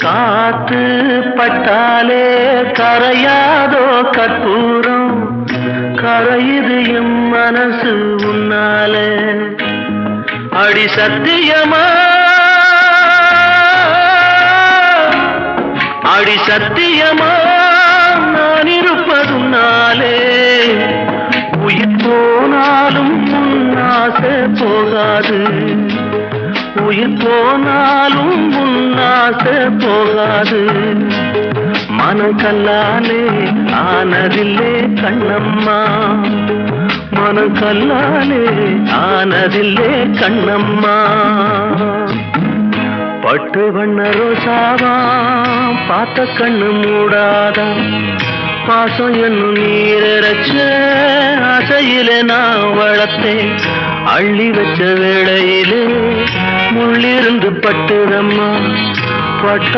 காத்து பட்டாலே கரையாதோ கற்பூரம், கரையுது எம் மனசு உன்னாலே. அடி சத்தியமா, அடி சத்தியமா நான் இருப்பதுனாலே, உயிர் போனாலும் உன்னாசை போகாது, உயிர் போனாலும் உன்னாசை போகாது. மனக்கல்லாலே ஆனதில்லே கண்ணம்மா, மனக்கல்லாலே ஆனதில்லே கண்ணம்மா. பட்டு வண்ண ரோசாவா பார்த்த கண்ணு மூடாதா, பாசம் என்னும் நீரச்ச ஆசையில நான் வளர்த்தேன். அள்ளி வச்ச வேளையிலே முள்ளிருந்து பட்டுதம்மா பட்டா